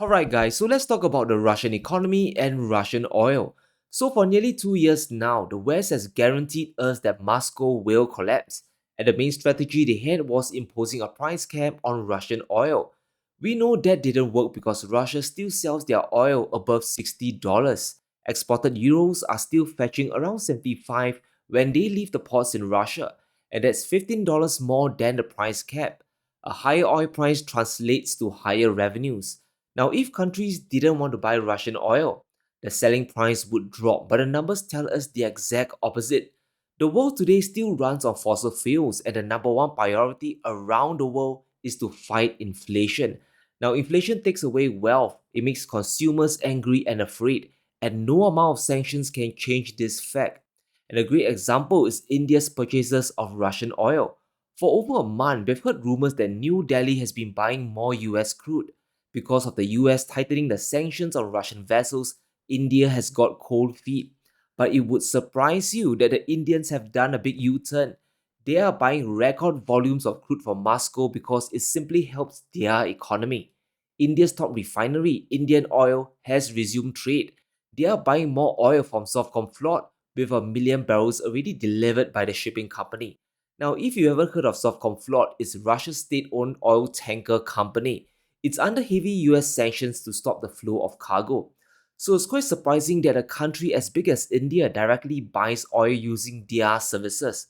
Alright guys, so let's talk about the Russian economy and Russian oil. So for nearly 2 years now, the West has guaranteed us that Moscow will collapse, and the main strategy they had was imposing a price cap on Russian oil. We know that didn't work because Russia still sells their oil above $60. Exported euros are still fetching around 75 when they leave the ports in Russia, and that's $15 more than the price cap. A higher oil price translates to higher revenues. Now, if countries didn't want to buy Russian oil, the selling price would drop, but the numbers tell us the exact opposite. The world today still runs on fossil fuels, and the number one priority around the world is to fight inflation. Now, inflation takes away wealth, it makes consumers angry and afraid, and no amount of sanctions can change this fact. And a great example is India's purchases of Russian oil. For over a month, we've heard rumors that New Delhi has been buying more US crude. Because of the US tightening the sanctions on Russian vessels, India has got cold feet. But it would surprise you that the Indians have done a big U-turn. They are buying record volumes of crude from Moscow because it simply helps their economy. India's top refinery, Indian Oil, has resumed trade. They are buying more oil from Sovcomflot with 1 million barrels already delivered by the shipping company. Now, if you ever heard of Sovcomflot, it's Russia's state-owned oil tanker company. It's under heavy US sanctions to stop the flow of cargo. So it's quite surprising that a country as big as India directly buys oil using their services.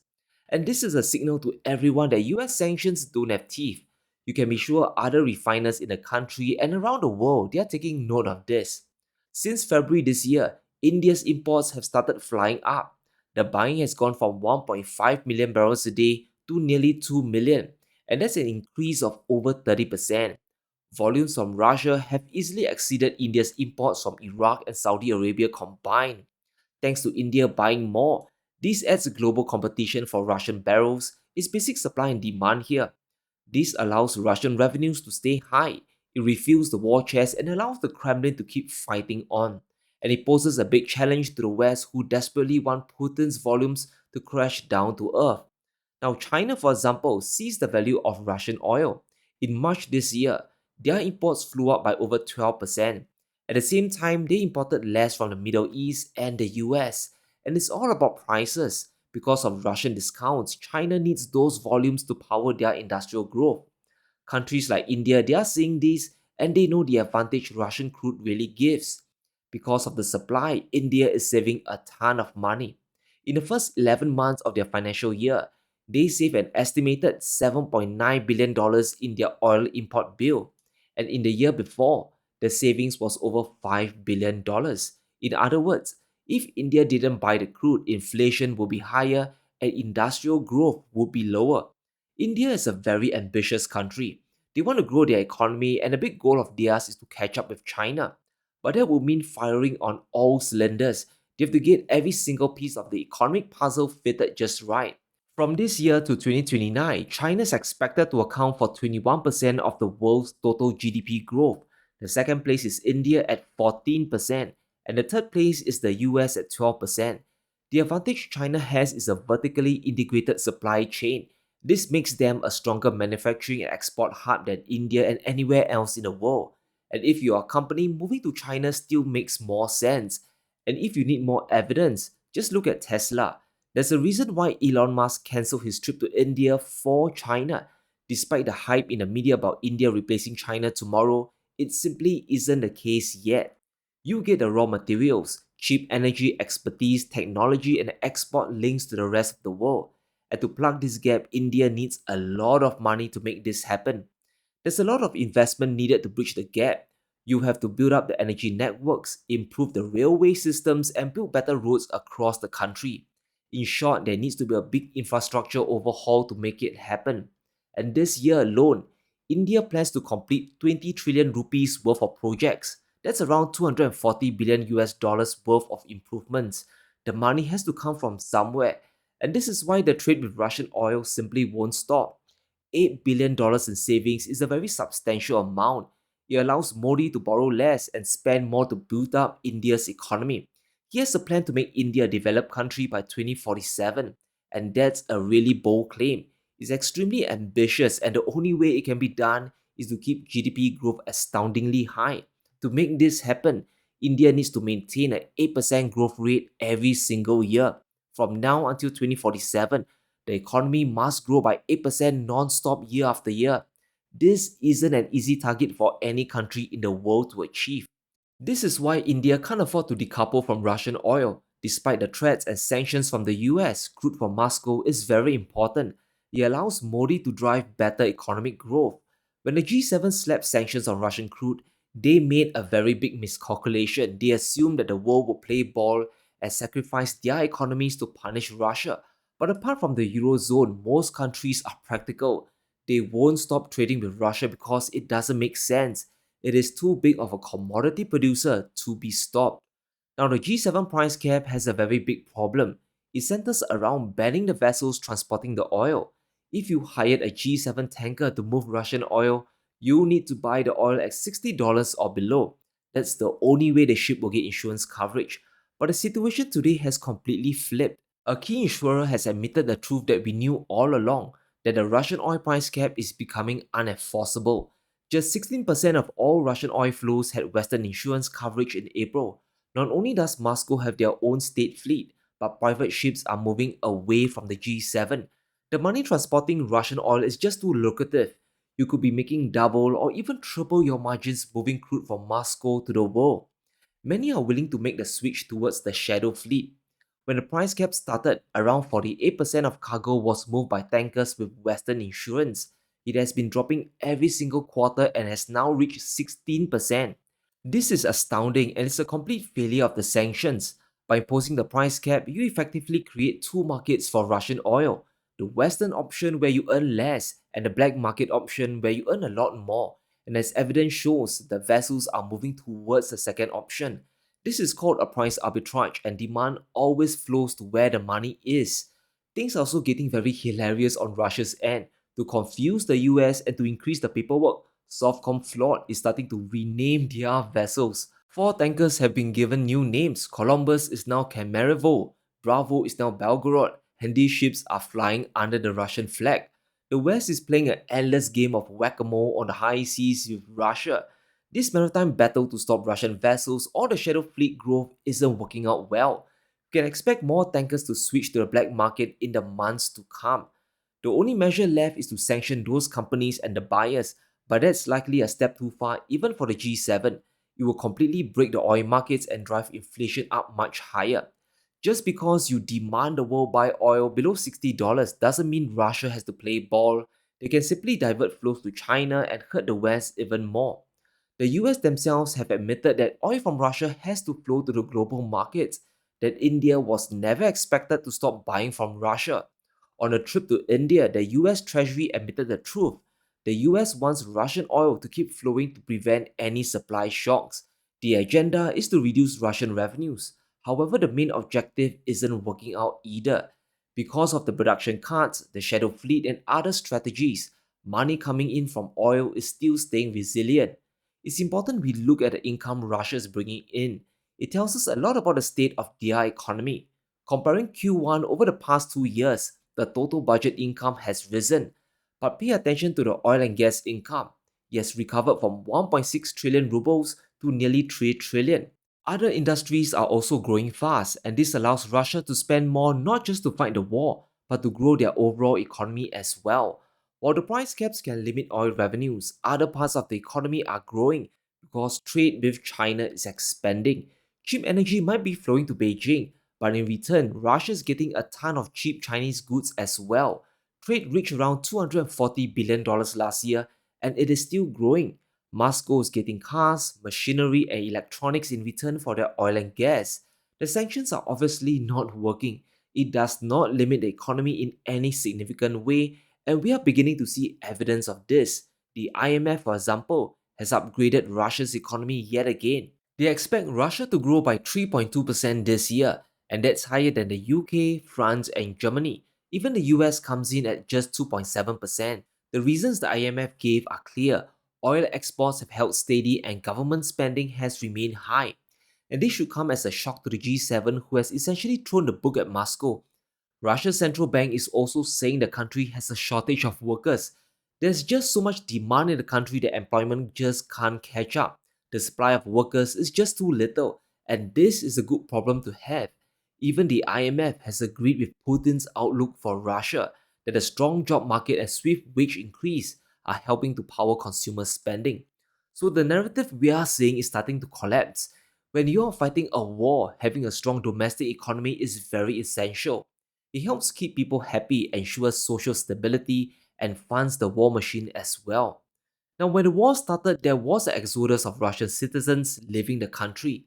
And this is a signal to everyone that US sanctions don't have teeth. You can be sure other refiners in the country and around the world they are taking note of this. Since February this year, India's imports have started flying up. The buying has gone from 1.5 million barrels a day to nearly 2 million, and that's an increase of over 30%. Volumes from Russia have easily exceeded India's imports from Iraq and Saudi Arabia combined. Thanks to India buying more, this adds global competition for Russian barrels. It's basic supply and demand here. This allows Russian revenues to stay high. It refuels the war chest and allows the Kremlin to keep fighting on. And it poses a big challenge to the West who desperately want Putin's volumes to crash down to earth. Now, China, for example, sees the value of Russian oil. In March this year, their imports flew up by over 12%. At the same time, they imported less from the Middle East and the US. And it's all about prices. Because of Russian discounts, China needs those volumes to power their industrial growth. Countries like India, they are seeing this and they know the advantage Russian crude really gives. Because of the supply, India is saving a ton of money. In the first 11 months of their financial year, they saved an estimated $7.9 billion in their oil import bill. And in the year before, the savings was over $5 billion. In other words, if India didn't buy the crude, inflation would be higher and industrial growth would be lower. India is a very ambitious country. They want to grow their economy, and a big goal of theirs is to catch up with China. But that would mean firing on all cylinders. They have to get every single piece of the economic puzzle fitted just right. From this year to 2029, China is expected to account for 21% of the world's total GDP growth. The second place is India at 14%, and the third place is the US at 12%. The advantage China has is a vertically integrated supply chain. This makes them a stronger manufacturing and export hub than India and anywhere else in the world. And if you're a company, moving to China still makes more sense. And if you need more evidence, just look at Tesla. There's a reason why Elon Musk cancelled his trip to India for China. Despite the hype in the media about India replacing China tomorrow, it simply isn't the case yet. You get the raw materials, cheap energy, expertise, technology, and export links to the rest of the world. And to plug this gap, India needs a lot of money to make this happen. There's a lot of investment needed to bridge the gap. You have to build up the energy networks, improve the railway systems, and build better roads across the country. In short, there needs to be a big infrastructure overhaul to make it happen. And this year alone, India plans to complete 20 trillion rupees worth of projects. That's around 240 billion US dollars worth of improvements. The money has to come from somewhere, and this is why the trade with Russian oil simply won't stop. $8 billion in savings is a very substantial amount. It allows Modi to borrow less and spend more to build up India's economy. He has a plan to make India a developed country by 2047, and that's a really bold claim. It's extremely ambitious, and the only way it can be done is to keep GDP growth astoundingly high. To make this happen, India needs to maintain an 8% growth rate every single year. From now until 2047, the economy must grow by 8% non-stop year after year. This isn't an easy target for any country in the world to achieve. This is why India can't afford to decouple from Russian oil. Despite the threats and sanctions from the US, crude from Moscow is very important. It allows Modi to drive better economic growth. When the G7 slapped sanctions on Russian crude, they made a very big miscalculation. They assumed that the world would play ball and sacrifice their economies to punish Russia. But apart from the Eurozone, most countries are practical. They won't stop trading with Russia because it doesn't make sense. It is too big of a commodity producer to be stopped. Now, the G7 price cap has a very big problem. It centers around banning the vessels transporting the oil. If you hired a G7 tanker to move Russian oil, you need to buy the oil at $60 or below. That's the only way the ship will get insurance coverage. But the situation today has completely flipped. A key insurer has admitted the truth that we knew all along, that the Russian oil price cap is becoming unenforceable. Just 16% of all Russian oil flows had Western insurance coverage in April. Not only does Moscow have their own state fleet, but private ships are moving away from the G7. The money transporting Russian oil is just too lucrative. You could be making double or even triple your margins moving crude from Moscow to the world. Many are willing to make the switch towards the shadow fleet. When the price cap started, around 48% of cargo was moved by tankers with Western insurance. It has been dropping every single quarter and has now reached 16%. This is astounding and is a complete failure of the sanctions. By imposing the price cap, you effectively create two markets for Russian oil: the Western option where you earn less, and the black market option where you earn a lot more. And as evidence shows, the vessels are moving towards the second option. This is called a price arbitrage, and demand always flows to where the money is. Things are also getting very hilarious on Russia's end. To confuse the US and to increase the paperwork, Sovcomflot is starting to rename their vessels. Four tankers have been given new names. Columbus is now Kemerovo, Bravo is now Belgorod, and these ships are flying under the Russian flag. The West is playing an endless game of whack-a-mole on the high seas with Russia. This maritime battle to stop Russian vessels or the shadow fleet growth isn't working out well. You can expect more tankers to switch to the black market in the months to come. The only measure left is to sanction those companies and the buyers, but that's likely a step too far even for the G7. It will completely break the oil markets and drive inflation up much higher. Just because you demand the world buy oil below $60 doesn't mean Russia has to play ball. They can simply divert flows to China and hurt the West even more. The US themselves have admitted that oil from Russia has to flow to the global markets, that India was never expected to stop buying from Russia. On a trip to India, the US Treasury admitted the truth. The US wants Russian oil to keep flowing to prevent any supply shocks. The agenda is to reduce Russian revenues. However, the main objective isn't working out either. Because of the production cuts, the shadow fleet, and other strategies, money coming in from oil is still staying resilient. It's important we look at the income Russia is bringing in. It tells us a lot about the state of their economy. Comparing Q1 over the past 2 years, the total budget income has risen. But pay attention to the oil and gas income. It has recovered from 1.6 trillion rubles to nearly 3 trillion. Other industries are also growing fast, and this allows Russia to spend more not just to fight the war, but to grow their overall economy as well. While the price caps can limit oil revenues, other parts of the economy are growing because trade with China is expanding. Cheap energy might be flowing to Beijing, but in return, Russia is getting a ton of cheap Chinese goods as well. Trade reached around $240 billion last year, and it is still growing. Moscow is getting cars, machinery, and electronics in return for their oil and gas. The sanctions are obviously not working. It does not limit the economy in any significant way, and we are beginning to see evidence of this. The IMF, for example, has upgraded Russia's economy yet again. They expect Russia to grow by 3.2% this year, and that's higher than the UK, France, and Germany. Even the US comes in at just 2.7%. The reasons the IMF gave are clear. Oil exports have held steady and government spending has remained high. And this should come as a shock to the G7, who has essentially thrown the book at Moscow. Russia's central bank is also saying the country has a shortage of workers. There's just so much demand in the country that employment just can't catch up. The supply of workers is just too little, and this is a good problem to have. Even the IMF has agreed with Putin's outlook for Russia that a strong job market and swift wage increase are helping to power consumer spending. So the narrative we are seeing is starting to collapse. When you are fighting a war, having a strong domestic economy is very essential. It helps keep people happy, ensures social stability, and funds the war machine as well. Now, when the war started, there was an exodus of Russian citizens leaving the country.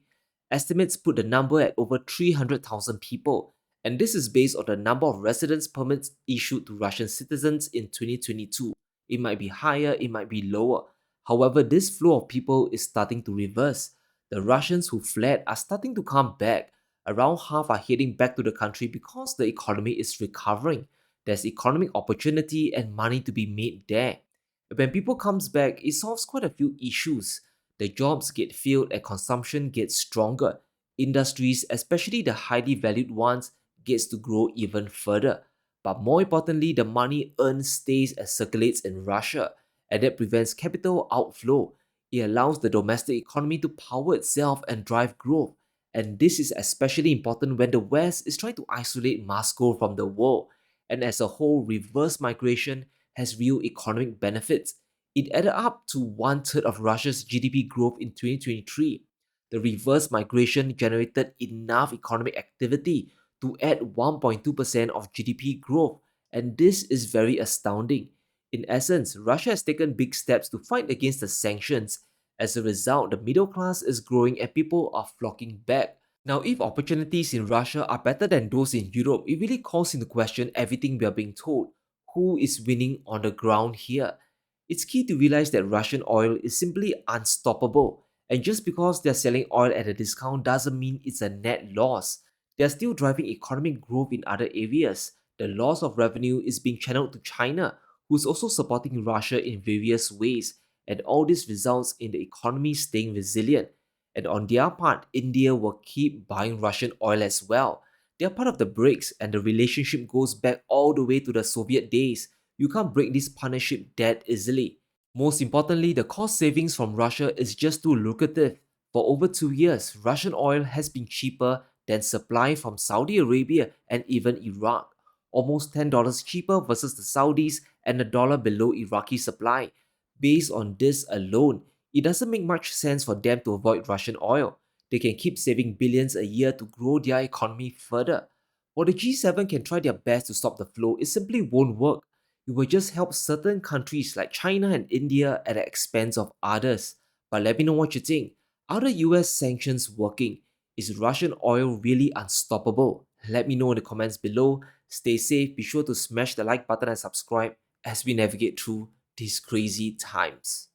Estimates put the number at over 300,000 people, and this is based on the number of residence permits issued to Russian citizens in 2022. It might be higher, it might be lower. However, this flow of people is starting to reverse. The Russians who fled are starting to come back. Around half are heading back to the country because the economy is recovering. There's economic opportunity and money to be made there. When people comes back, it solves quite a few issues. The jobs get filled and consumption gets stronger. Industries, especially the highly valued ones, gets to grow even further. But more importantly, the money earned stays and circulates in Russia, and that prevents capital outflow. It allows the domestic economy to power itself and drive growth. And this is especially important when the West is trying to isolate Moscow from the world. And as a whole, reverse migration has real economic benefits. It added up to one third of Russia's GDP growth in 2023. The reverse migration generated enough economic activity to add 1.2% of GDP growth, and this is very astounding. In essence, Russia has taken big steps to fight against the sanctions. As a result, the middle class is growing and people are flocking back. Now, if opportunities in Russia are better than those in Europe, it really calls into question everything we are being told. Who is winning on the ground here? It's key to realize that Russian oil is simply unstoppable, and just because they're selling oil at a discount doesn't mean it's a net loss. They're still driving economic growth in other areas. The loss of revenue is being channeled to China, who's also supporting Russia in various ways, and all this results in the economy staying resilient. And on their part, India will keep buying Russian oil as well. They are part of the BRICS, and the relationship goes back all the way to the Soviet days. You can't break this partnership that easily. Most importantly, the cost savings from Russia is just too lucrative. For over 2 years, Russian oil has been cheaper than supply from Saudi Arabia and even Iraq. Almost $10 cheaper versus the Saudis and a dollar below Iraqi supply. Based on this alone, it doesn't make much sense for them to avoid Russian oil. They can keep saving billions a year to grow their economy further. While the G7 can try their best to stop the flow, it simply won't work. It will just help certain countries like China and India at the expense of others. But let me know what you think. Are the US sanctions working? Is Russian oil really unstoppable? Let me know in the comments below. Stay safe, be sure to smash the like button and subscribe as we navigate through these crazy times.